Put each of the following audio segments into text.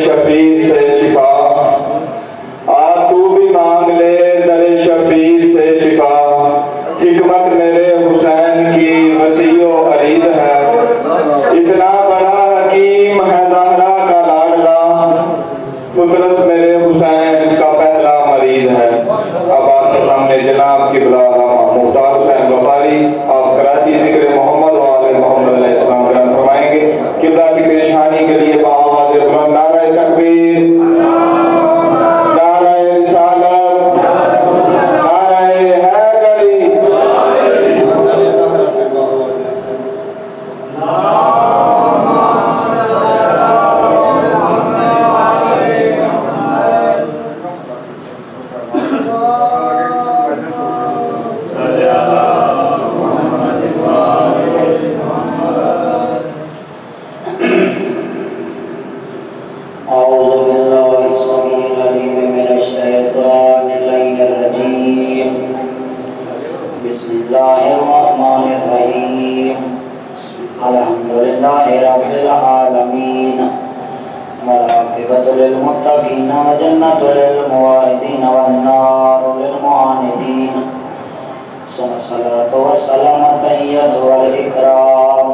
शफीर से शिफा, आ तू भी मांग ले दरे शफीर से शिफा। हिकमत मेरे हुसैन की वसीओ अरीज है, इतना बड़ा हकीम है ज़हरा का लाडला, पुत्रस मेरे हुसैन का पहला मरीज है। अब आपके सामने जनाब किबला मुख्तार हुसैन गफारी आप कराची जिक्र मोहम्मद वाले मोहम्मद अलैहिस्सलाम बयान फरमाएंगे। किबला की पेशहानी के लिए आवाज़ बुलंद नारे तकबीर, नारे रिसालत, नारे हैदरी। बिस्मिल्लाहिर्रहमानिर्रहीम, अल्हम्दुलिल्लाहि रब्बिल आलमीन, वलाक़िबतुल मुत्तक़ीन व जन्नतुल मुवाहिदीन वन्नारु लिल मुआनिदीन। सल्लल्लाहु वसल्लम तय्यदु वल इकराम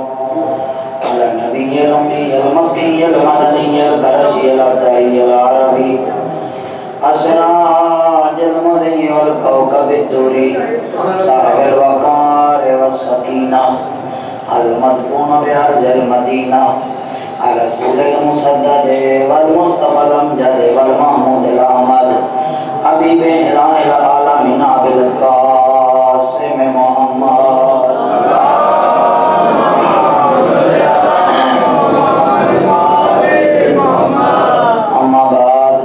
अला नबिय्यिल उम्मिय्यिल मक्किय्यिल मदनिय्यिल क़रशिय्यिल अत्तहिय्यिल अरबी असराजिल मुदय्यि वल कौकबिद दुरी साहिबिल वक़ार वस्सकीना अल मदफून बिअर्ज़िल मदीना अल रसूलिल मुसद्दद वल मुस्तफ़ल अमजद वल महमूदिल अहमद हबीबे इलाहिल आलमीन बिल क़ासिम मुहम्मद। अम्मा बाद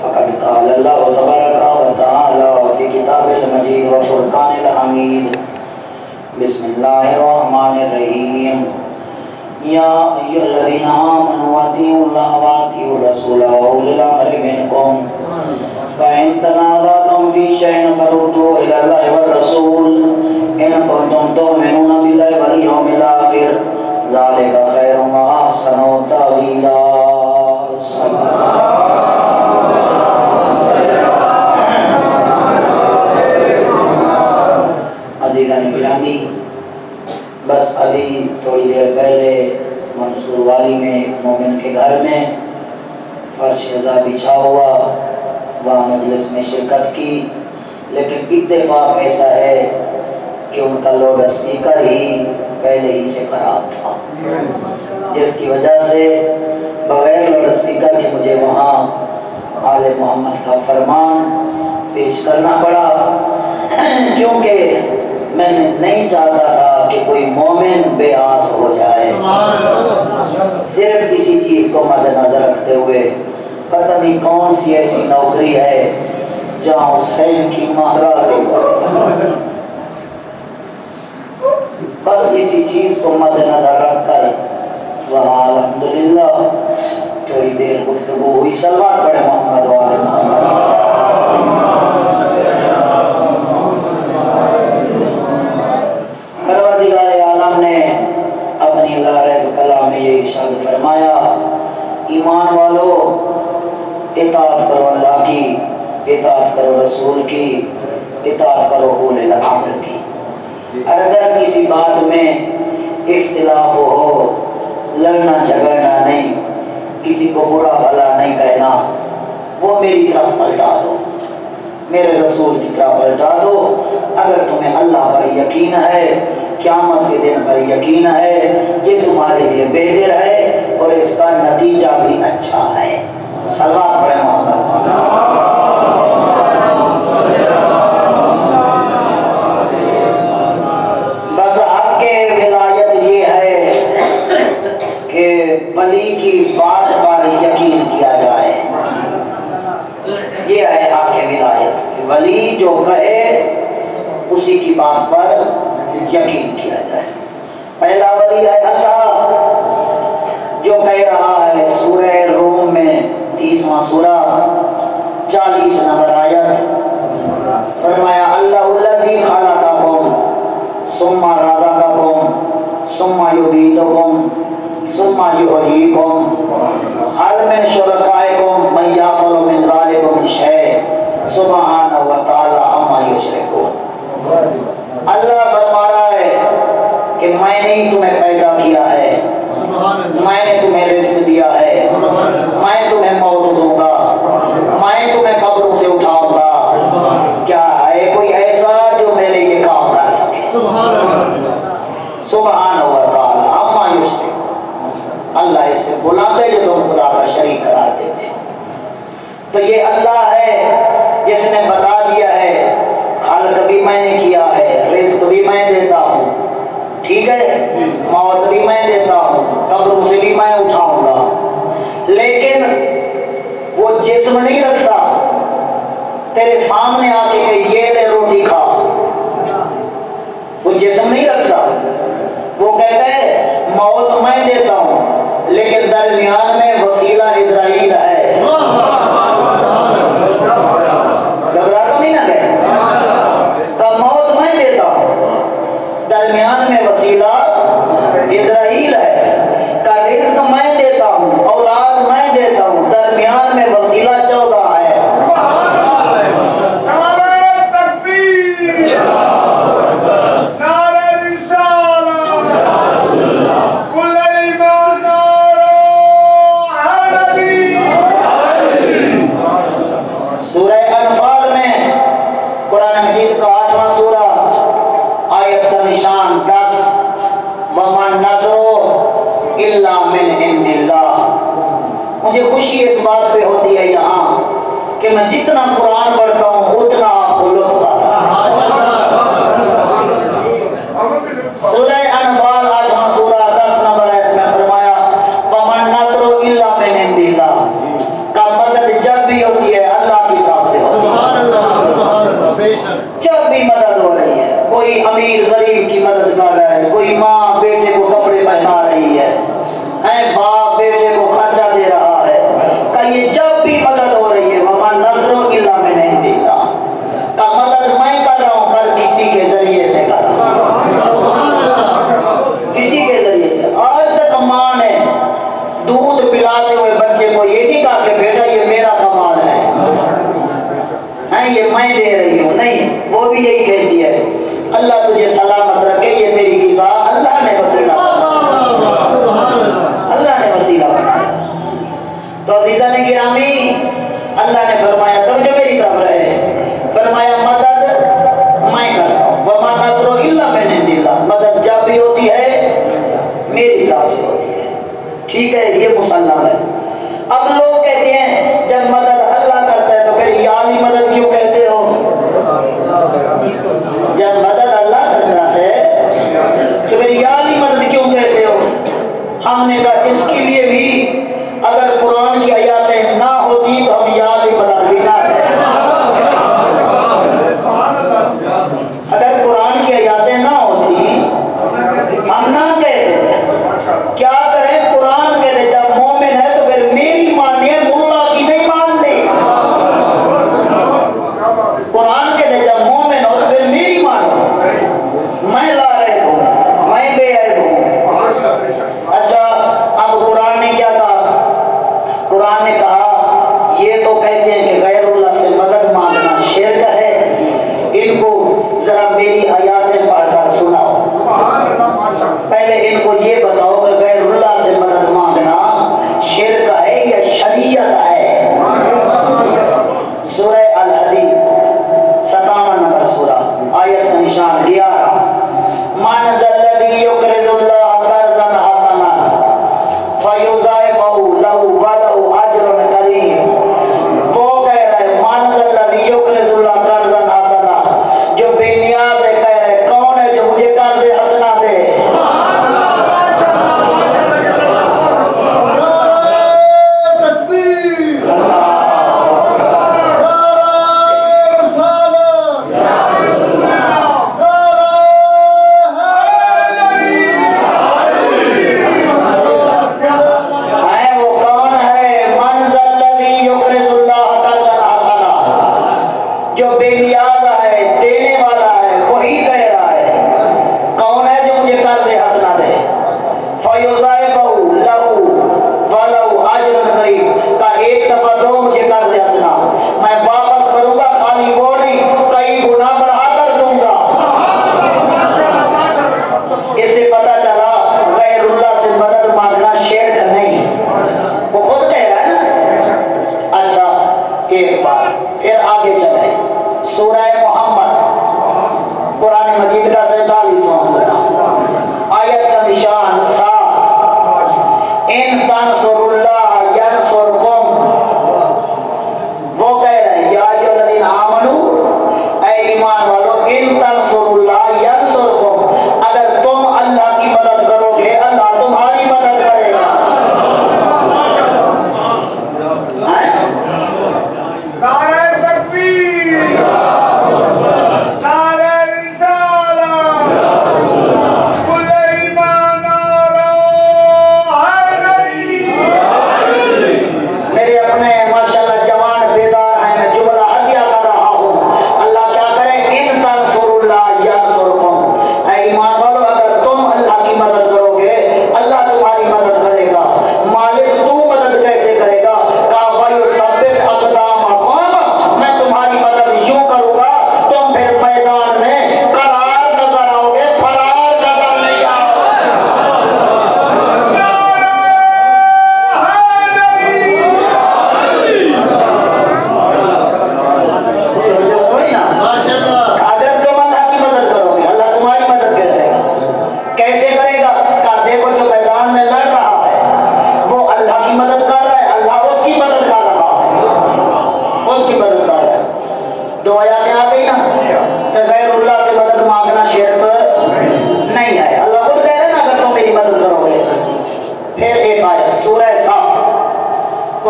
फ़क़द क़ाल अल्लाहु तबारक व तआला फ़ी किताबिल मजीद व फ़ुरक़ानिल हमीद। बिस्मिल्लाहिर्रहमानिर्रहीम, या अय्युहल्लज़ीना आमनू अतीउल्लाह व अतीउर रसूला व उलिल अम्रि मिनकुम फ़इन तनाज़अतुम फ़ी शैइन फरुद्दूहु इलल्लाहि वर रसूल इन कुंतुम तु'मिनूना बिल्लाहि वल यौमिल आखिर ज़ालिका खैरुन व अहसनु तअवीला। अज़ीज़ान गिरामी, बस अभी थोड़ी देर पहले मंसूर वाली में एक मोमिन के घर में फर्श रज़ा बिछा हुआ, वहाँ मजलिस में शिरकत की, लेकिन इत्तेफाक ऐसा है कि उनका लाउड स्पीकर ही पहले ही से ख़राब था, जिसकी वजह से बगैर लाउड स्पीकर के मुझे वहाँ आले मोहम्मद का फरमान पेश करना पड़ा, क्योंकि मैं नहीं चाहता था कि कोई मोमिन बेआस हो जाए। सिर्फ इसी चीज़ को मद्देनजर रखते हुए, पता नहीं कौन सी ऐसी नौकरी है जहाँ हुसैन की महाराजी हो, बस इसी चीज़ को मद्देनजर रखकर वहाँ अल्हम्दुलिल्लाह थोड़ी देर गुफ्तगू हुई। सल्लल्लाहु अलैहि मोहम्मद व आले मोहम्मद। परवरदिगार आलम ने अपनी लारैब कलाम में ये इरशाद फरमाया, ईमान वालों इताअत करो अल्लाह की, इताअत करो रसूल की, इताअत करो उलिल अम्र की। अगर किसी बात में इख्तिलाफ हो, लड़ना झगड़ना नहीं, किसी को बुरा भला नहीं कहना, वो मेरी तरफ पलटा दो, मेरे रसूल की तरफ पलटा दो। अगर तुम्हें अल्लाह पर यकीन है, क़यामत के दिन पर यकीन है, ये तुम्हारे लिए बेहतर है और इसका नतीजा भी अच्छा है। सल्लल्लाहु अलैहि मोहम्मद। बस आपके विलायत ये है कि वली की बात पर यकीन किया जाए, ये है आपके विलायत। वली जो कहे उसी की बात पर यकीन किया जाए। पहला वली है अल्लाह, जो कह रहा है सूरह रूम में 30वां सूरा 40 नंबर आयत, फरमाया अल्लाहुल्लज़ी खलक़कुम सुम्मा रज़क़कुम सुम्मा युमीतुकुम सुम्मा युहयीकुम हल मिन शुरका जिस्म नहीं रखता, तेरे सामने आके कि ये ले रोटी खा, वो जिस्म नहीं रखता। वो कहता है मौत मैं देता हूँ लेकिन दरमियान में वसीला इजराइल है। घबरा तो नहीं ना गए? का मौत मैं देता हूँ, दरमियान में वसीला इजराइल है। का रिज़्क मैं देता हूँ, औलाद मैं देता हूँ, दरमियान में वसीला 14 है। मुझे खुशी इस बात पे होती है यहाँ कि मैं जितना कुरान पढ़ता हूँ उतना आपको लुत्फ आता है। सूरह अनफाल 8वां सूरा 10 नंबर आयत में फरमाया वमन नस्रु इल्ला मिन इंदिल्लाह, का मदद जब भी होती है अल्लाह की तरफ से होती है। जब भी मदद हो रही है, कोई अमीर गरीब की मदद कर रहा है, कोई माँ बेटे को कपड़े पहना रही है, बाप बेटे को खर्चा दे रहा है, का ये जब भी मदद हो रही है वमन नस्रु इल्ला मिन इंदिल्लाह, का मदद मैं कर रहा हूँ पर किसी के जरिए से कर रहा हूँ, किसी के जरिए से। आज तक माँ ने दूध पिलाते हुए बच्चे को ये नहीं कहा कि बेटा ये मेरा कमाल है, ये मैं दे रही हूँ, नहीं, वो भी यही कहती है अल्लाह तुझे सलामत रखे, ये तेरी गिज़ा अल्लाह ने वसीला बनाया। तो अज़ीज़ा ने गिरामी, अल्लाह ने फरमाया तब जो मेरी तरफ रहे, फरमाया मदद मैं करता हूँ, वमा नस्रु इल्ला मिन इंदिल्लाह, मदद जब भी होती है मेरी तरफ से होती है। ठीक है, ये मुसल्लम है। अब लोग कहते हैं जब मदद अल्लाह करता है तो फिर या अली मदद क्यों कहते हो? जब मदद अल्लाह करता है तो फिर या अली मदद क्यों कहते हो? हमने कहा इसके लिए भी अगर कुरान की आयतें ना होती तो हम या अली मदद भी ना कहते। अगर कुरान की आयतें ना होती हम ना कहते। क्या करें? कुरान कहते जब मोमिन है तो फिर मेरी मानिए, मुल्ला की नहीं माननी। कुरान कहते जब मोमिन हो तो फिर मेरी मानो, मैं ला रहे हूँ, मैं बेअयब हूँ। अच्छा, अब कुरान ने क्या कहा? कुरान ने कहा ये तो कहते हैं कि गैरुल्लाह से मदद मांगना शिर्क है, इनको जरा मेरी आयतें पढ़कर सुनाओ। पहले इनको ये बताओ कि गैरुल्लाह से मदद मांगना शिर्क है या शरीयत है? सूरह अल हदीद 57 नंबर सूरा, आयत का निशान 11, मन ज़ल्लज़ी युक़रिज़ुल्लाह क़र्ज़न हसनन फ़युज़ाइफ़हु लहु व लहु अज्रुन करीम। वो कह रहे मन ज़ल्लज़ी युक़रिज़ुल्लाह क़र्ज़न हसनन, जो बेनियाज़ है, कह रहे कौन है जो मुझे कर्ज़ हसना दे? इन तंसुरुल्लाह यंसुरकुम, वो कह रहे हैं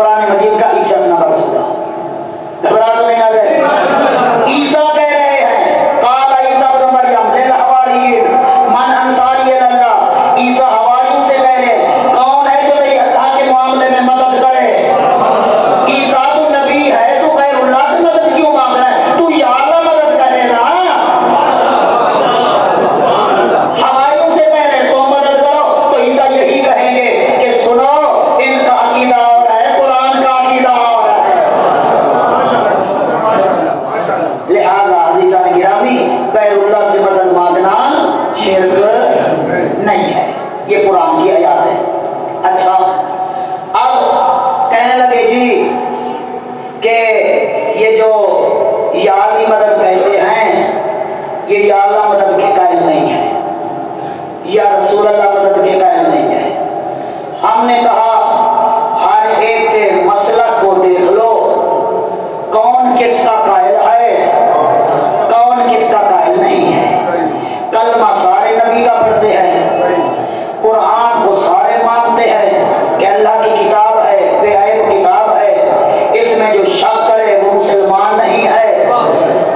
कुरान मजीद का 61 नंबर सूरा। घबरा तो नहीं आ गए? ईसा कह रहे हैं काला ईसा इब्न मरियम लिल हवारियीन मन अंसारी इल्लाह। ईसा हवारियों से कह रहे कौन है जो मेरी अल्लाह के मामले में मदद करे? ईसा तू नबी है, तू गैरुल्लाह से मदद क्यों मांग रहा है? तू या अल्लाह मदद करे ना। हवारियों से कह रहे तुम मदद करो, तो ईसा यही कहेंगे कि सुनो इनका अकीदा और है, कुरान का अकीदा और है। लिहाजा अज़ीज़ान गिरामी गैरुल्लाह से मदद मांगना शिर्क नहीं है, ये कुरान की आयत है। अच्छा, अब कहने लगे जी कि ये जो या अली मदद कहते हैं ये या अल्लाह मदद के कायल नहीं है, या रसूल अल्लाह मदद के कायल नहीं है। हमने कहा हर एक के मसलक को देख लो, कौन किसका कायल है, कौन किसका कायल नहीं है। कलमा सारे नबी का पढ़ते हैं, कुरान को सारे मानते हैं कि अल्लाह की किताब है, बेअयब किताब है, इसमें जो शक करे वो मुसलमान नहीं है।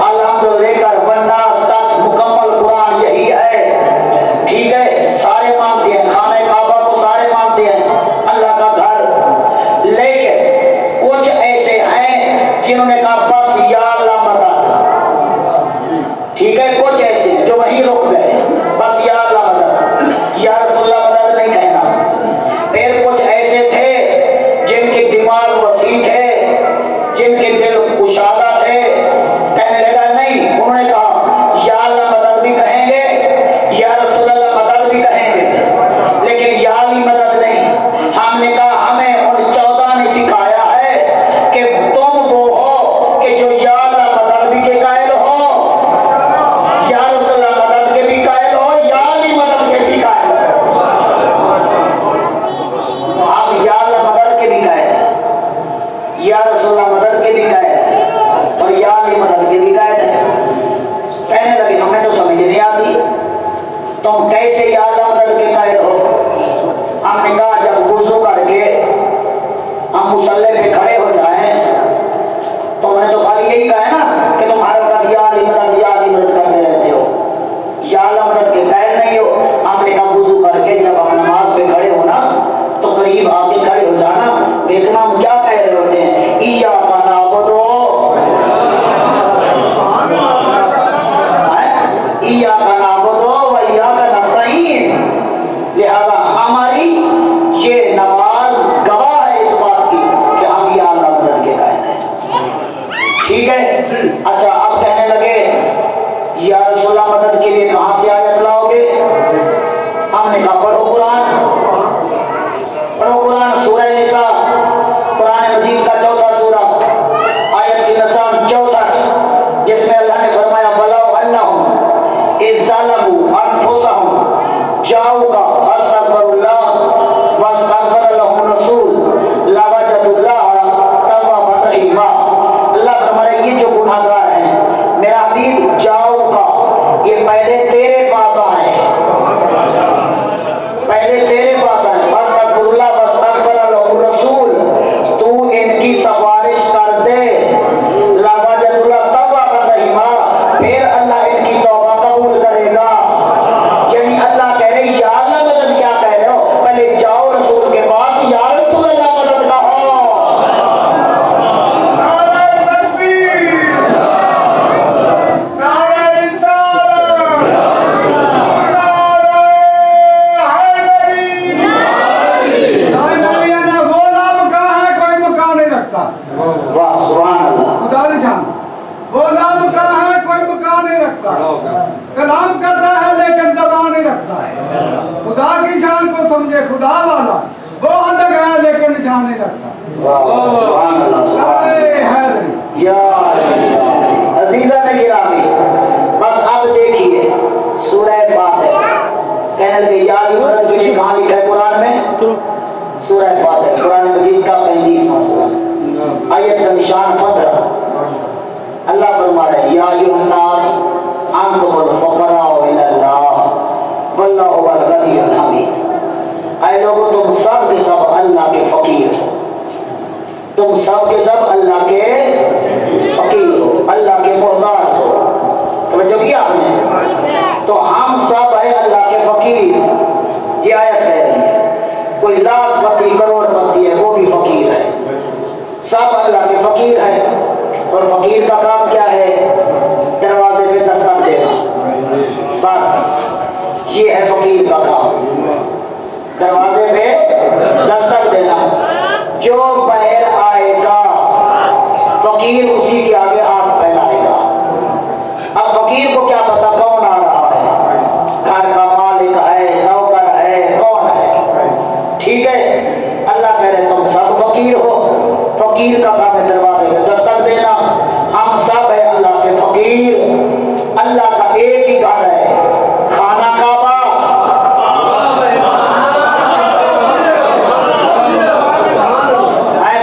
अल्हम्दुलिल्लाह वन्ना तक मुकम्मल कुरान यही है, ठीक है, सारे मानते हैं। खाने काबा को सारे मानते हैं, अल्लाह का घर। लेकिन कुछ ऐसे हैं जिन्होंने कहा बस या अल्लाह मदद, ठीक है, कुछ ऐसे हैं जो वहीं रुक गए, बस या अल्लाह मदद, या रसूलुल्लाह मदद नहीं कहना। फिर कुछ ऐसे थे जिनके दिमाग वसी थे, जिनके दिल कुशादा थे, कहने लगा नहीं, उन्होंने कहा या अल्लाह मदद भी कहेंगे, या रसूलुल्लाह मदद भी कहेंगे, लेकिन या अली मदद नहीं। हमने कहा हमें उन 14 ने सिखाया है कि तुम वो हो कि जो या अल्लाह मदद भी के कायल हो, या रसूलुल्लाह मदद के भी कायल हो, या अली मदद के भी कायल हो। आप या अल्लाह मदद के भी कायल हैं, या रसूलुल्लाह मदद के भी कायल हैं, और या अली मदद के भी कायल हैं। कहने लगे हमें तो समझ नहीं आती, तुम कैसे या अल्लाह मदद के कायल हो? हमने कहा जब वुज़ू करके हम मुसल्ले पे खड़े हो जाएं तो मैंने तो खाली यही कहा है ना कि तुम हर वक्त या अली मदद करते रहते हो, या अल्लाह मदद के कायल नहीं हो। हमने कहा वुज़ू करके जब हम नमाज पे खड़े हो ना तो करीब आके खड़े हो जाना, देखना हम क्या कह रहे होते हैं, इय्याका नअबुदु इय्याका नअबुदु व इय्याका नस्तईन। लिहाजा हमारी ये नमाज गवाह है इस बात की कि हम या अल्लाह मदद के कायल हैं, ठीक है। अच्छा, अब कहने लगे या रसूलुल्लाह मदद के लिए कहां से आयत लाओगे? हमने कहा पढ़ो कुरान, पढ़ो कुरान, सूरह निसा, कुरान मजीद का 14 सूरा, आयत की नसाम 64, जिसमें अल्लाह ने फरमाया वलाउ अन्नहुम इज़्ज़लमू अनफुसहुम जाऊका फस्तगफिरुल्लाह वस्तगफर लहुम रसूल लवजदुल्लाह तव्वाबन रहीमा। अल्लाह फरमाया ये जो गुनाहगार हैं मेरा हबीब जाऊका, ये पहले तेरे पास आए, पहले तेरे पास आए, फस्तगफिरुल्लाह वस्तगफर लहुम रसूल, तू इनकी सिफारिश कर दे, लवजदुल्लाह तव्वाबन रहीमा, फिर अल्लाह इनकी तौबा कबूल करेगा। यानी अल्लाह कह रहे या अल्लाह मदद क्या कह रहे हो, पहले जाओ रसूल के पास, या रसूल अल्लाह मदद का हो। वाह सुभान अल्लाह, वो नाम कहा है कोई मकान नहीं रखता, कलाम करता है लेकिन दबा नहीं रखता है। खुदा की जान को समझे खुदा वाला, वो अंदर गया लेकिन निशान नहीं रखता। वाह सुभान अल्लाह, सुभान अल्लाह। या अजीज़ा ने गिरामी, बस अब देखिए सूरह फातिहा, कहने लगे या अली मदद के लिए कहाँ लिखा है कुरान में? सूरह फातिहा, कुरान मजीद का 35वां सूरा, आयत का निशान 15। अल्लाह फरमा रहे या अय्युहन्नास अंतुमुल फुक़राउ इलल्लाह वल्लाहु हुवल गनियुल हमीद। ऐ लोगों तुम सब के सब अल्लाह के फकीर हो, तुम सब के सब अल्लाह के फकीर हो, अल्लाह के मोहताज हो। तो किया आपने, तो हम सब है अल्लाह के फकीर। ये आयत कह रही है, कोई लाखपति करोड़पति है वो भी फकीर है, सब अल्लाह के फकीर है। और फकीर का काम क्या है? दरवाजे पे दस्तक देना, बस ये है फकीर का काम, दरवाजे पे दस्तक देना। जो बाहर आएगा फकीर उसी के आगे हाथ फैलाएगा। अब फकीर को क्या पता कौन आ रहा है, घर का मालिक है, नौकर है, कौन है? ठीक है, अल्लाह कह रहे तुम सब फकीर हो, फकीर का काम है दरवाजे पे दस्तक देना। हम सब है अल्लाह के फकीर। अल्लाह का एक ही घर है, खाना काबा।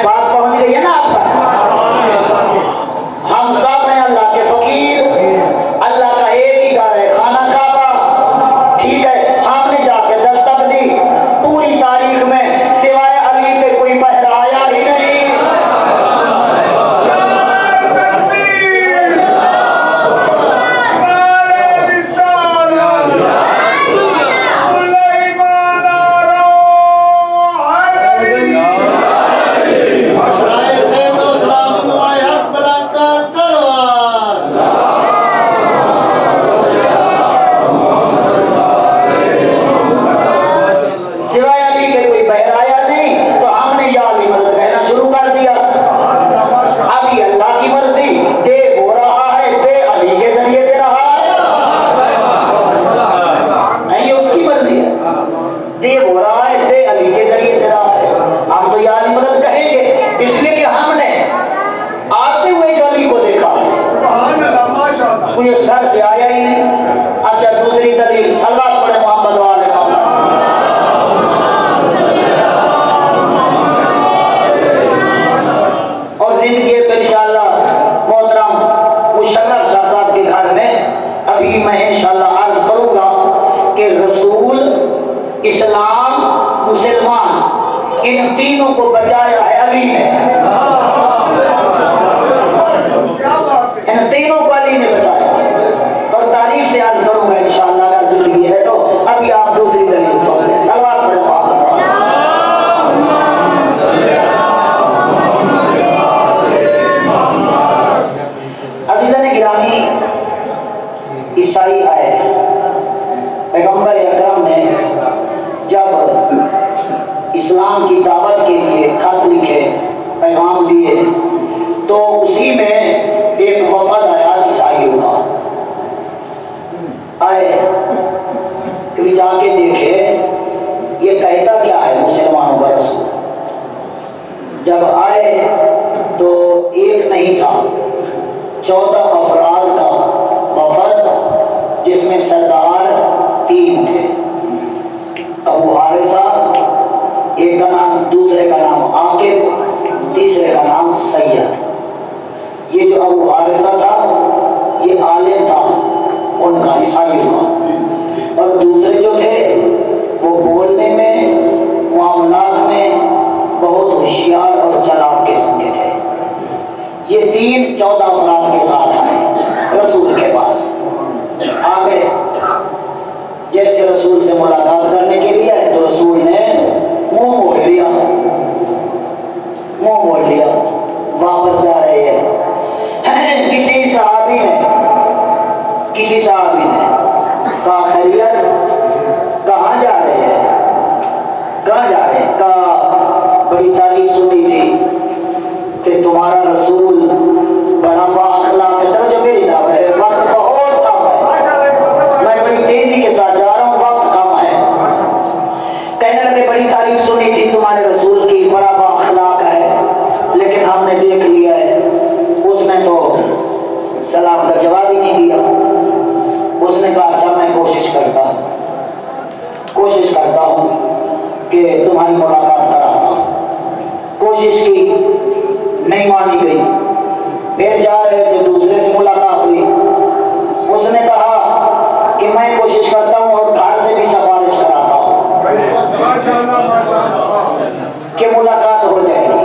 बात पहुंच गई है ना आप पर? हम सब हैं अल्लाह के फकीर, अल्लाह का एक ही घर है, खाना काबा। ठीक है, हमने जाके दस्तक दी, पूरी तारीख में सिवाय अली के कोई बहरा आया ही नहीं। ईसाई आए, पैगंबर अकरम ने जब इस्लाम की दावत के लिए खत लिखे, पैगाम दिए, तो उसी में एक वफद आया ईसाइयों का। आए कभी जाके देखे ये कहता क्या है मुसलमानों का रसूल। जब आए तो एक नहीं था, 14 अफराद का वफद, जिसमें सरदार 3 थे। अबू हारिसा, एक का नाम, दूसरे का नाम आकिब, तीसरे का नाम सैयद। ये जो अबू हारिसा था ये आलिम था उनका, ईसाइयों का। और दूसरे जो थे वो बोलने में, मामलात में बहुत होशियार और चालाक किस्म के थे। ये 3 14 अफराद के साथ आए रसूल के पास। आ गए, जैसे रसूल से मुलाकात करने के लिए आए तो रसूल ने मुंह मोड़ लिया, मुंह मोड़ लिया, वापस जा रहे हैं। किसी सहाबी ने कहा खैरियत, कहाँ जा रहे हैं, कहाँ जा रहे हैं? कहा बड़ी तारीफ सुनी थी कि तुम्हारा रसूल बड़ा बाअखलाक है। जो मेरी दावत है, वक्त बहुत कम है, मैं बड़ी तेजी के साथ जा रहा हूँ, वक्त कम है। कहने लगे बड़ी तारीफ सुनी थी तुम्हारे रसूल की, बड़ा बाअखलाक है, लेकिन हमने देख लिया है उसने तो सलाम का जवाब ही नहीं दिया। उसने कहा अच्छा मैं कोशिश करता हूँ कि तुम्हारी मुलाकात कराता हूँ। कोशिश की, नहीं मानी गई। फिर जा रहे थे, दूसरे से मुलाकात हुई। उसने कहा कि मैं कोशिश करता हूँ और घर से भी सिफारिश कराता हूँ कि मुलाकात हो जाएगी।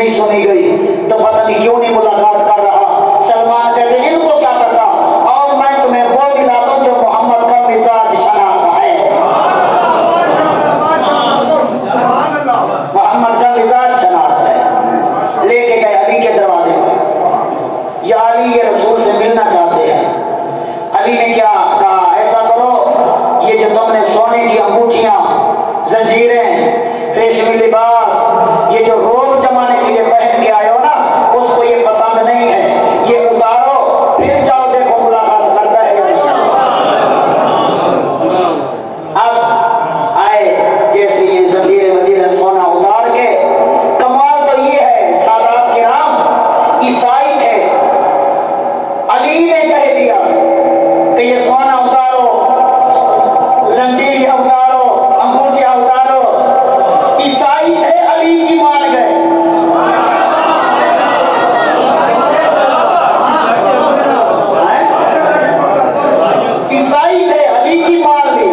नहीं सुनी गई तो पता नहीं क्यों नहीं मुलाकात कर रहा। सलमान कहते हैं इनको क्या पता, और मैं तुम्हें वो दिलाता हूँ जो मोहम्मद का मिजाज शनास है। मोहम्मद का मिजाज शनास है। लेके गए अली के दरवाजे पर, या अली ये रसूल से मिलना चाहते हैं। अली ने क्या कहा, ऐसा करो ये जो तुमने सोने की अंगूठियां, जंजीरें, रेशमी लिबास, ये जो रोब जमाने के लिए पहन के आए हो ना, उसको ये पसंद नहीं है, ये उतारो, फिर जाओ देखो मुलाकात करता है। अब आए जैसे ये जंजीरें वजीरें सोना उतार के, कमाल तो ये है सादात किराम ईसाई थे, अली ने कह दिया कि ये सोना उतारो, जंजीरियां उतारो, अंगूठियां उतारो। ईसाई थे, अली की मान गए। ईसाई थे, अली की मान ली।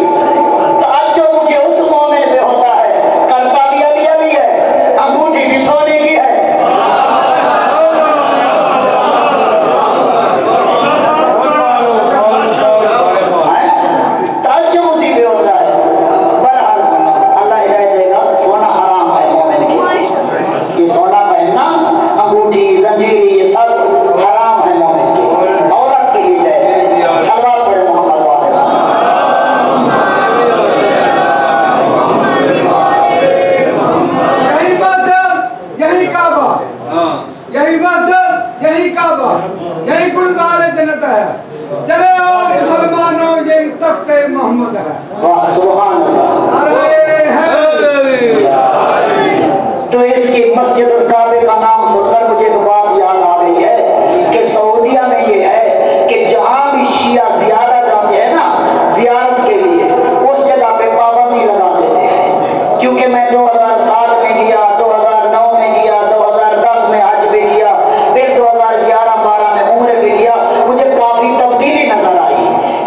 तो अब जो मुझे उस मोमेंट पे होता है, करता भी अली अली है, अंगूठी भी सोने की है। तब जो मुझे पे होता है, बहरहाल अल्लाह हिदायत देगा। सोना हराम है मोमिन के, ये सोना पहनना, अंगूठी, जंजीरी, ये सब हराम है मोमिन के। औरत के लिए जाए सलवार पड़े मोहम्मद वाले। यही मस्जिद, यही काबा, यही मस्जिद, यही काबा, यही गुलजार जन्नत है। चले आओ मुसलमानों, यही तख्ते मोहम्मद है। वाह सुभान अल्लाह। अरे है तो इसकी मस्जिद और काबे का नाम सुनकर मुझे एक बात याद आ रही है कि सऊदीया में ये है कि जहां भी शिया ज्यादा जाते हैं ना जियारत के लिए, उस जगह पे पाबंदी लगा देते हैं। क्योंकि मैं 2007 में गया, 2009 में गया, 2010 में हज पे गया, फिर 2011-12 में उम्र पे गया, मुझे काफी तब्दीली नजर आई।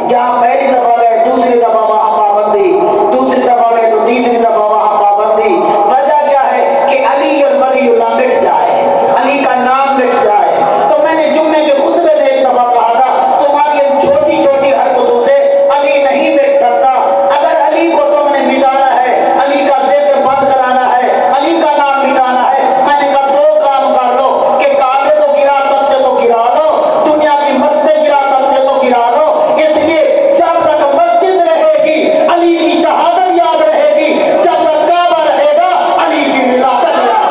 जहाँ पहली दफा गए, दूसरी दफा वहां पाबंदी, दूसरी दफा गए तो तीसरी दफा वहां पाबंदी। वजह क्या है कि अली और वलीउल्लाह मिट जाए, अली का नाम मिट जाए। तो मैंने जुम्मे के खुतबे में एक दफा कहा था, तुम्हारी इन छोटी छोटी हरकतों से अली नहीं मिट सकता। अगर अली को तुमने मिटाना है, अली का जिक्र बंद कराना है, अली का नाम मिटाना है, मैंने कहा दो काम कर लो कि काबे को गिरा सकते तो गिरा लो, दुनिया की मस्जिद गिरा सकते तो गिरा लो। इसलिए जब तक मस्जिद रहेगी अली की शहादत याद रहेगी, जब तक काबा रहेगा अली की मिलादत याद।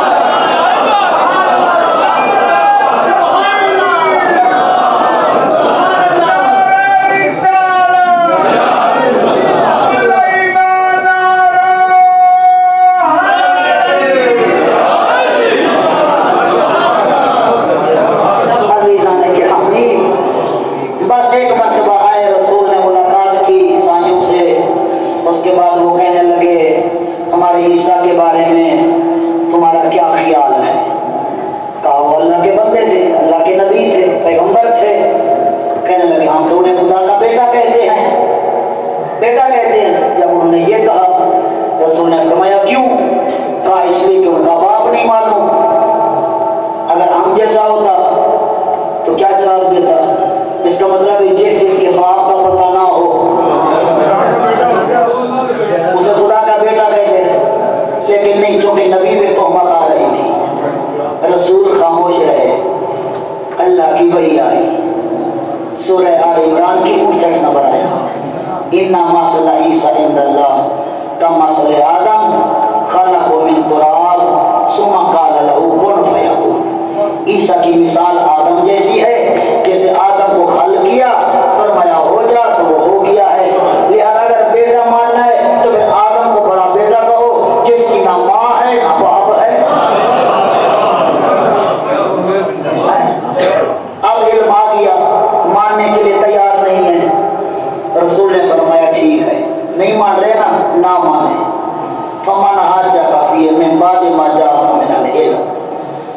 अज़ीज़ान किरामी, बस एक मरतबा आए, रसूल ने मुलाकात की ईसाइयों से। उसके बाद वो कहने लगे हमारे ईसा के बारे में तुम्हारा क्या ख्याल है। कहा वो अल्लाह के बंदे थे, अल्लाह के नबी थे, पैगंबर थे। कहने लगे हम तो उन्हें खुदा का बेटा कहते हैं, बेटा कहते हैं। जब उन्होंने ये कहा, रसूल ने फरमाया क्यों? कहा इसलिए कि उनका बाप नहीं मालूम। अगर हम जैसा होता तो क्या जवाब देता? इसका मतलब है जिसके बाप का पता ना हो उसे खुदा का बेटा कहते हैं। लेकिन नहीं, चूंकि नबी में तोहमत आ रही थी, रसूल खामोश रहे। अल्लाह की वही आई, सूरह आल इमरान की 59 नंबर आया, इन्ना मसला ईसा इंदल्लाह कमा मसला आदम खलक़हु मिन तुराब सुम्मा क़ाला लहू कुन फयकून। ईसा की मिसाल आदम जैसी है, जैसे आदम को खल किया, फरमाया हो जा तो वो हो गया है। लिहाजा अगर बेटा मानना है तो फिर आदम को बड़ा बेटा कहो, जिसकी ना माँ है ना बाप है। अब इल्म आ गया, मानने के लिए तैयार नहीं है। रसूल ने फरमाया ठीक है, नहीं मान रहे ना माने। फमन हाजा काफी है मैं बाद मा जाअका मिनल इल्म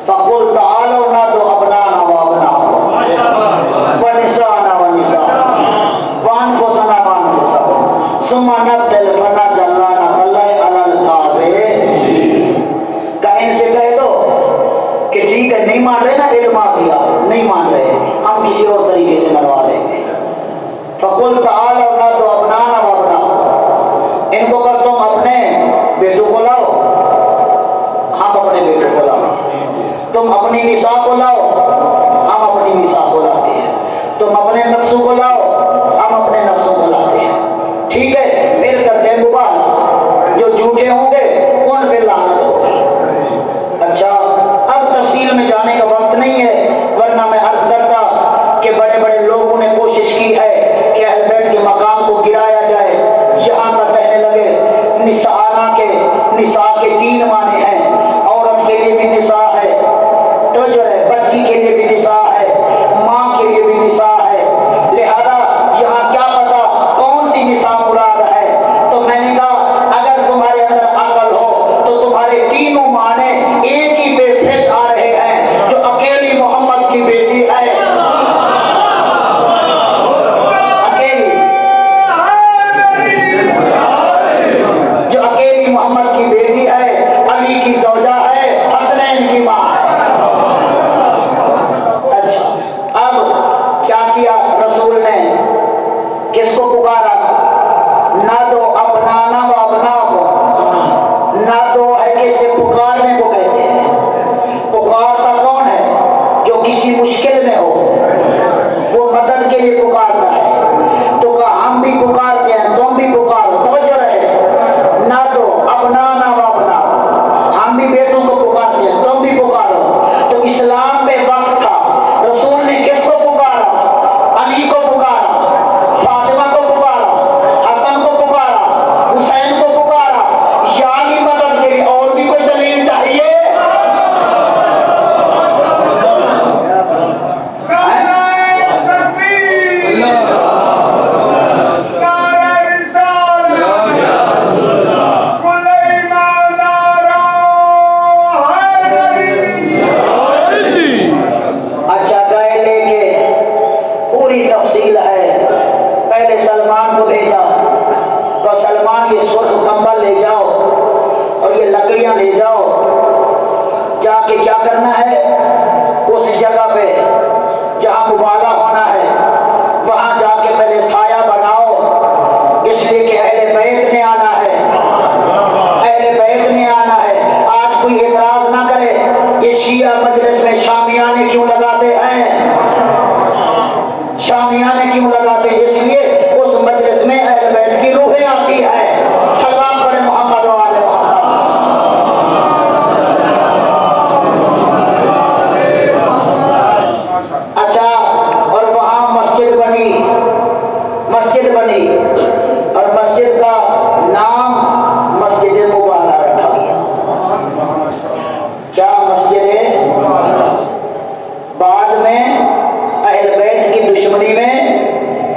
फकुल तालो ना तो अबनाना व अबनाकुम व निसाना व निसाकुम व अनफुसना व अनफुसकुम सुम्मा नब्दल फनजल्लाना कल्ला अलल काज़िब। का इनसे कह दो ठीक है, नहीं मान रहे ना, इल्म आ गया, नहीं मान रहे, हम किसी और तरीके से मनवा देंगे। फकुल ताल और ना तो अपना ना अपना, इनको कर तुम अपने बेटों को लाओ, हम अपने बेटों को लाओ, तुम अपनी निसा को लाओ, हम अपनी निसा को लाते हैं, तुम अपने नफ्सों को लाओ, हम अपने नफ्सों को लाते हैं। ठीक है, फिर करते हैं मुबाला, जो झूठे होंगे उन पे लानत होगी। अच्छा, अब तफसील में जाने का वक्त नहीं है, वरना मैं अर्ज करता कि बड़े बड़े लोगों ने कोशिश की है कि अहले बैत के मकाम को गिराया जाए। यहाँ तक कहने लगे निसा के 3 माने हैं, औरत के लिए भी निसा है, तो जो है बच्ची के लिए भी निसा है, माँ के लिए भी निसा है, लिहाजा यहाँ क्या पता कौन सी निसा मुराद है। तो मैंने कहा अगर तुम्हारे अंदर अकल हो तो तुम्हारे तीनों माने एक ही पे फिट आ रहे हैं, जो अकेली मोहम्मद की बेटी है, जो अकेली मोहम्मद की बेटी है, अली की ज़ौजा है, हसनैन की माँ है। अच्छा, अब क्या किया रसूल ने, किसको पुकारा? ना तो अपनाना व अपना को, ना तो है किससे पुकारने को कहते हैं। पुकारता कौन है? जो किसी मुश्किल में हो, वो मदद के लिए पुकारता है। तो कहा हम भी पुकारते हैं, तुम भी पुकारो, तो जो रहे ना तो अपनाना व अपना, हम भी बेटों को पुकारते हैं, तुम भी पुकारो। तो इस्लाम में वक्त था, रसूल ने किसको पुकारा? अली को पुकारा, फातिमा को पुकारा, हसन को पुकारा, हुसैन को पुकारा, यानी मदद के लिए। और भी कोई दलील चाहिए? अच्छा, गए लेके पूरी तफसील है। पहले सलमान को भेजा, तो सलमान ये सुर्ख कंबल ले जाओ और ये लकड़ियां ले जाओ, जाके क्या करना है, उस जगह पे जहां मुबाला होना है वहां जाके पहले साया बनाओ, इसलिए कि अहले बैत ने आना है, अहले बैत ने आना है। आज कोई एतराज ना करे ये शिया मजलिस में शामियाने क्यों लगाते हैं, शामियाने क्यों लगाते हैं? इसलिए उस मजलिस में अहले बैत की रूहें आती है। सलाम पढ़े मोहम्मद वाले मोहम्मद। अच्छा, और वहां मस्जिद बनी और मस्जिद का नाम मस्जिद मुबारक रखा गया। क्या मस्जिद है? बाद में अहले बैत की दुश्मनी में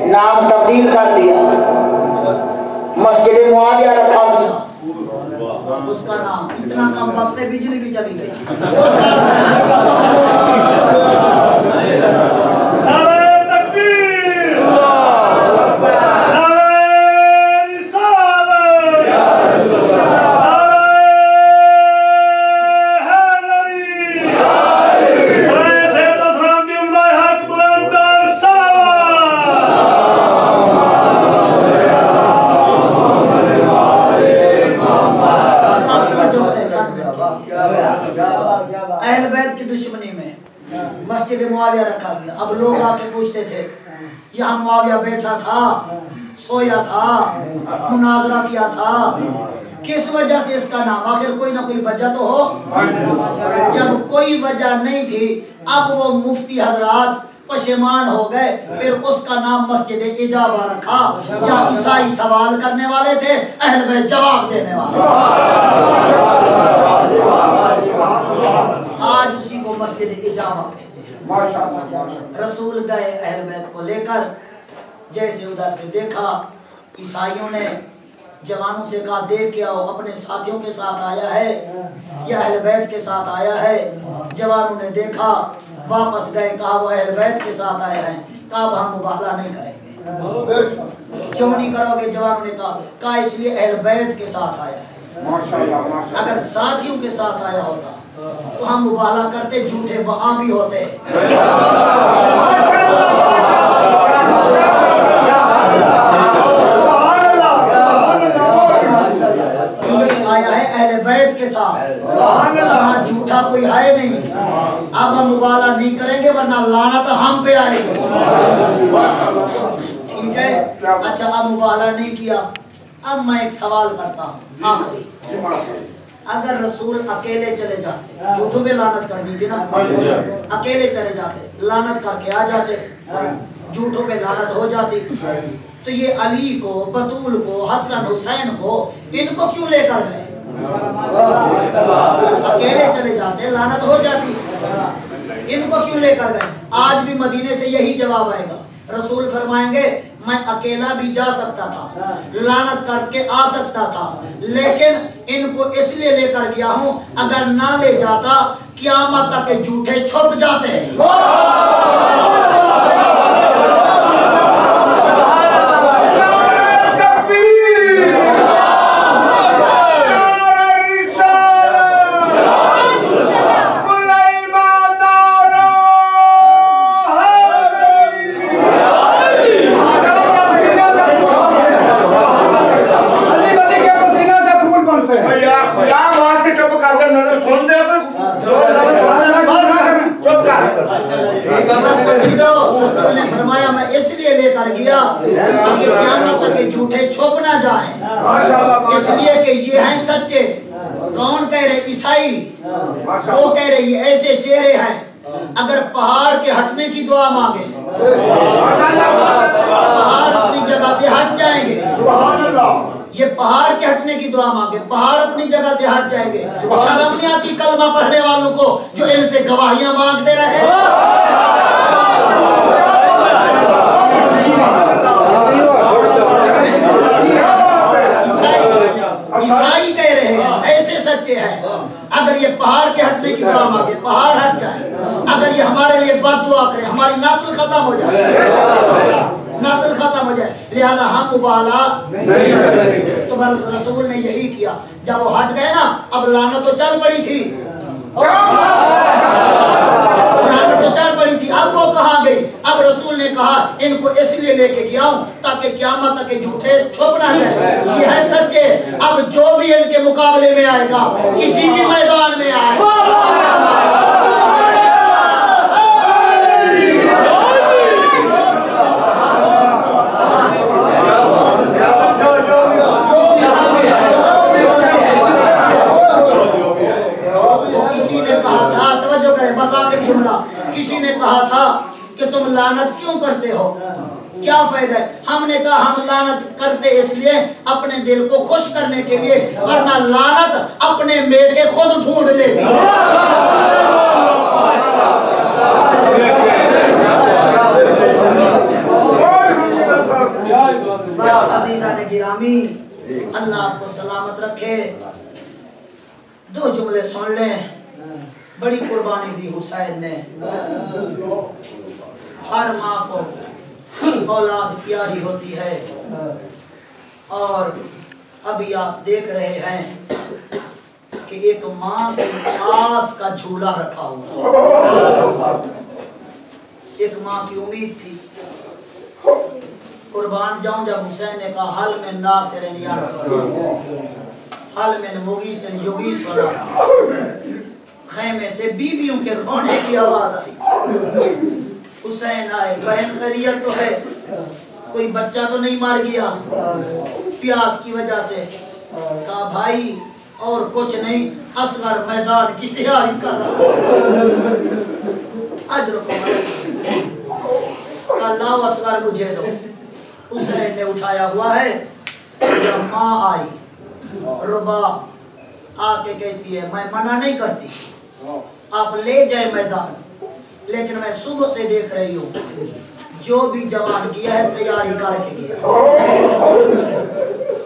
नाम तब्दील कर दिया, मस्जिद मुआविया रखा गया। उसका नाम इतना कम वक्त है बिजली भी चली गई। अहले बैत की दुश्मनी में मस्जिद मुआविया रखा गया। अब लोग आके पूछते थे, यहाँ मुआविया बैठा था, सोया था, मुनाजरा किया था, किस वजह से इसका नाम? आखिर कोई ना कोई वजह तो हो। जब कोई वजह नहीं थी, अब वो मुफ्ती हजरात पशेमान हो गए, फिर उसका नाम मस्जिद इजाबा रखा। जहाँ ईसाई सवाल करने वाले थे, अहले बैत जवाब देने वाले। आज उसी को मस्जिद इजाबा कहते हैं। रसूल गए अहले बैत को लेकर, जैसे उधर से देखा, ईसाइयों ने जवानों से कहा देख के आओ, अपने साथियों के साथ आया है या अहले बैत के साथ आया है। जवानों ने देखा, वापस गए, कहा वो अहले बैत के साथ आए हैं। कहा हम मुबाहला नहीं करेंगे। क्यों नहीं करोगे? जवानों ने कहा इसलिए अहले बैत के साथ आया है। अगर साथियों के साथ आया होता तो हम मुबाला करते, झूठे वहां भी होते। आया है अहले बैत के साथ, यहाँ झूठा कोई है नहीं। अब हम मुबाला नहीं करेंगे वरना लानत हम पे आएगी। ठीक है, अच्छा अब मुबाला नहीं किया। अब मैं एक सवाल करता हूँ आखिरी, अगर रसूल अकेले चले जाते, झूठों में लानत करनी थी ना, अकेले चले जाते, लानत करके आ जाते, झूठों में लानत हो जाती, तो ये अली को, बतूल को, हसन हुसैन को, इनको क्यों लेकर गए? अकेले चले जाते, लानत हो जाती, इनको क्यों लेकर गए? आज भी मदीने से यही जवाब आएगा। रसूल फरमाएंगे मैं अकेला भी जा सकता था, लानत करके आ सकता था, लेकिन इनको इसलिए लेकर गया हूं, अगर ना ले जाता क़यामत तक झूठे छुप जाते हैं। फरमाया मैं इसलिए लेकर गया ताकि क़यामत तक झूठे छुप ना जाएं, इसलिए कि ये हैं सच्चे। कौन कह रहे? ईसाई। वो कह रहे ये ऐसे चेहरे हैं, अगर पहाड़ के हटने की दुआ मांगे पहाड़ अपनी जगह से हट जाएंगे। ये पहाड़ के हटने की दुआ मांगे, पहाड़ अपनी जगह से हट जाएंगे। शर्म नहीं आती कलमा पढ़ने वालों को जो इनसे गवाहियां मांगते रहे? ईसाई कह रहे हैं ऐसे सच्चे हैं, अगर ये पहाड़ के हटने की दुआ मांगे पहाड़ हट जाए, अगर ये हमारे लिए बद्दुआ करे हमारी नस्ल खत्म हो जाए, नस्ल खत्म हो जाए, लिहाजा हम मुबाला नहीं करेंगे। तो बस रसूल ने यही किया, जब वो हट गए ना, अब लानत तो चल पड़ी थी, लानत तो चल पड़ी थी, अब वो कहाँ गई? अब रसूल ने कहा इनको इसलिए लेके गया हूं ताकि क़यामत तक झूठे छुप ना जाए। ये है सच्चे। अब जो भी इनके मुकाबले में आएगा, किसी भी मैदान में आएगा, किसी ने कहा था कि तुम लानत क्यों करते हो, क्या फायदा है? हमने कहा हम लानत करते इसलिए अपने दिल को खुश करने के लिए, वरना लानत अपने मेके खुद ढूंढ लेती है। बस अजीजा ने गिरामी, अल्लाह आपको सलामत रखे। दो जुमले सुन लें। बड़ी कुर्बानी दी हुसैन ने। हर माँ को औलाद प्यारी होती है, और अभी आप देख रहे हैं कि एक माँ की आस का झूला रखा हुआ, एक माँ की उम्मीद थी कुर्बान जाऊं। जब हुसैन ने कहा हल में नासिरन या रसूल, हल में मुगीसन युगीसना, खैमे से बीबियों के रोने की आवाज आई। हुसैन आए, बहन खैरियत तो है, कोई बच्चा तो नहीं मार गया प्यास की वजह से? कहा भाई और कुछ नहीं, असगर मैदान की तैयारी कर रहा आज लाओ असगर मुझे दो। हुसैन ने उठाया हुआ है। जब माँ आई रुबा आके कहती है मैं मना नहीं करती, आप ले जाए मैदान, लेकिन मैं सुबह से देख रही हूँ जो भी जवान किया है तैयारी करके गया,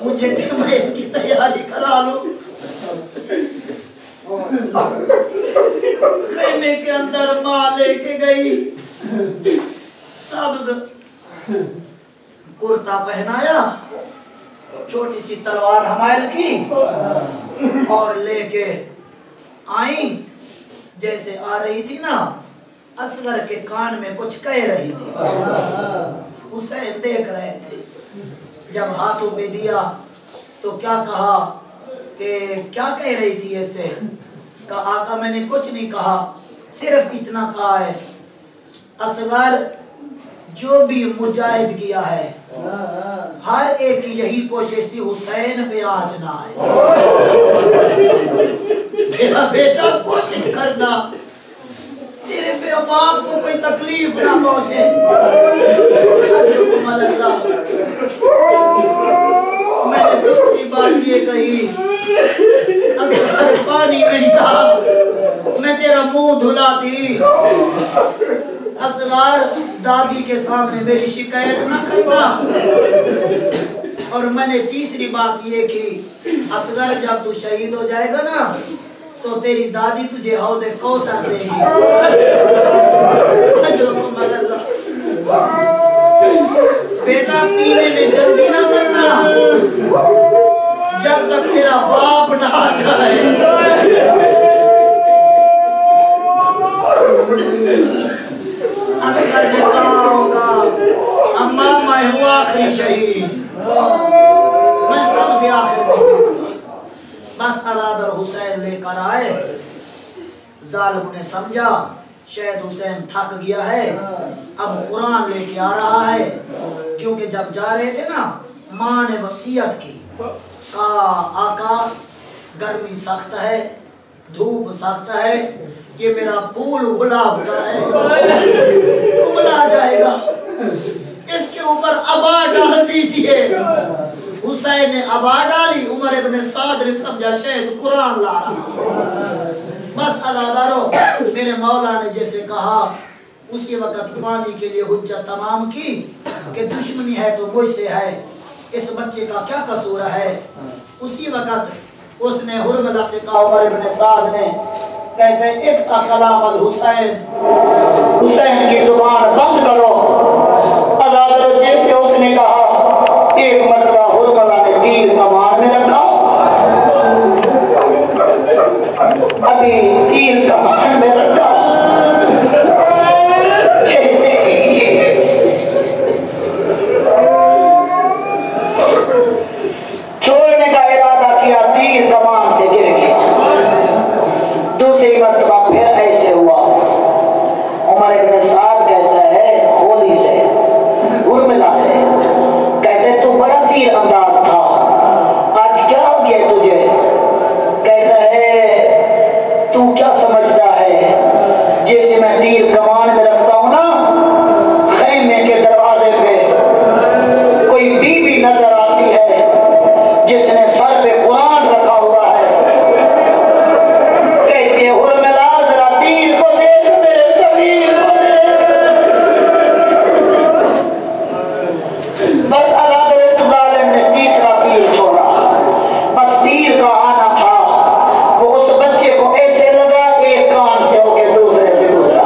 मुझे मैं इसकी तैयारी करा लूं। खेमे के अंदर माँ लेके गई, सब्ज कुर्ता पहनाया, छोटी सी तलवार हमायल की और लेके आई। जैसे आ रही थी ना, असगर के कान में कुछ कह रही थी। हुसैन देख रहे थे। जब हाथों पे दिया तो क्या कहा कि क्या कह रही थी ऐसे? कहा आका मैंने कुछ नहीं कहा, सिर्फ इतना कहा है असगर जो भी मुजाहिद किया है हर एक की यही कोशिश थी हुसैन पे आँच ना आए। मेरा बेटा कोशिश करना तेरे पे बाप को कोई तकलीफ ना पहुंचे। मैंने दूसरी बात ये कही असगर पानी नहीं था, मैं तेरा मुंह धुलाती। असगर दादी के सामने मेरी शिकायत ना करना। और मैंने तीसरी बात ये की असगर जब तू शहीद हो जाएगा ना तो तेरी दादी तुझे हौज़े कौसर देगी। बेटा पीने में जल्दी ना करना जब तक तेरा बाप ना आ जाए। असगर ने कहा होगा अम्मा मैं हूँ आखिरी शहीद, मैं सबसे आखिर में। बस अलादर हुसैन लेकर आए। जालिम ने समझा शायद हुसैन थक गया है, अब कुरान लेके आ रहा है। क्योंकि जब जा रहे थे ना माँ ने वसीयत की, कहा आका गर्मी सख्त है, धूप सख्त है, ये मेरा फूल गुलाब का है, कुमला जाएगा, इसके ऊपर अबा डाल दीजिए। हुसैन ने अबा डाली। उमर इब्न साद ने समझा शायद कुरान ला रहा। बस अलादारो मेरे मौला ने जैसे कहा उसी वक्त पानी के लिए हुज्जत तमाम की कि दुश्मनी है तो मुझसे है, इस बच्चे का क्या कसूर है। उसी वक्त उसने हुरमला से कहा, उमर इब्न साद ने कहते इक्ता कलाम अल हुसैन, हुसैन की जुबान बंद करो। अलादारो जैसे उसने कहा एक मरतबा हुरमला ने तीर कमान में रखा, अभी तीर कमान में रखा, जैसे छोड़ने का इरादा किया तीर कमान से गिर गया। दूसरी मरतबा फिर ऐसे हुआ। उमर इब्न साद कहता है खोली से हुरमला से, कहते तू बड़ा तीर अंदाज था, आज क्या हो गया तुझे? कहता है तू क्या समझता है जैसे मैं तीर कमान में रखता हूं ना, खैमे के दरवाजे पे कोई बीवी नजर आती है जिसने सर पे कुरान रखा हुआ है, कहती है हुरमला जरा तीर को देख, मेरे शरीर को देख। बस ने तीसरा तीर छोड़ा। बस तीर का आना था, वो उस बच्चे को ऐसे लगा एक कान से होके दूसरे से गुजरा।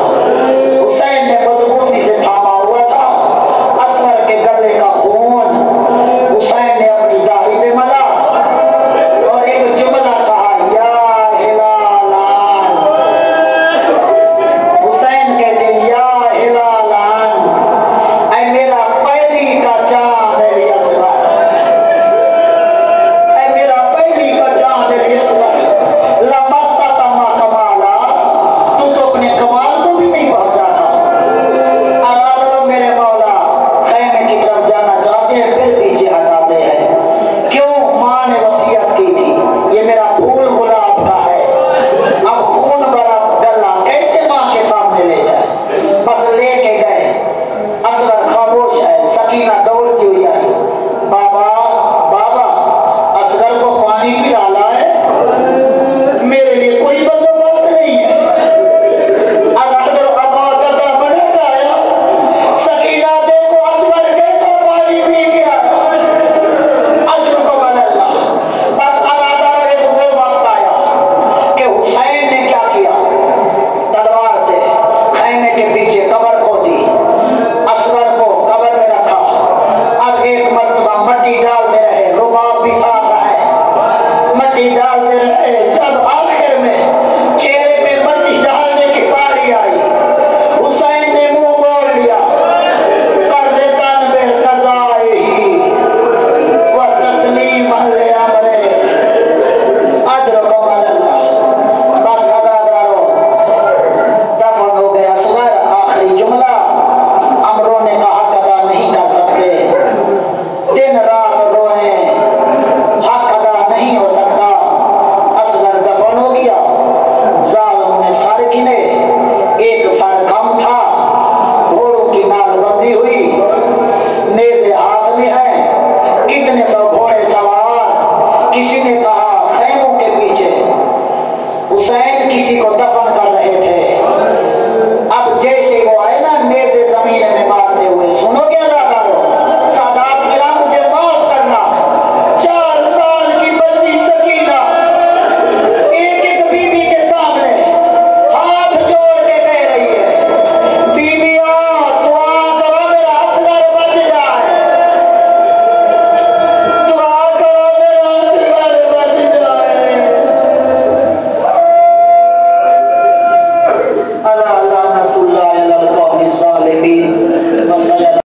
किसी को दफन कर रहे थे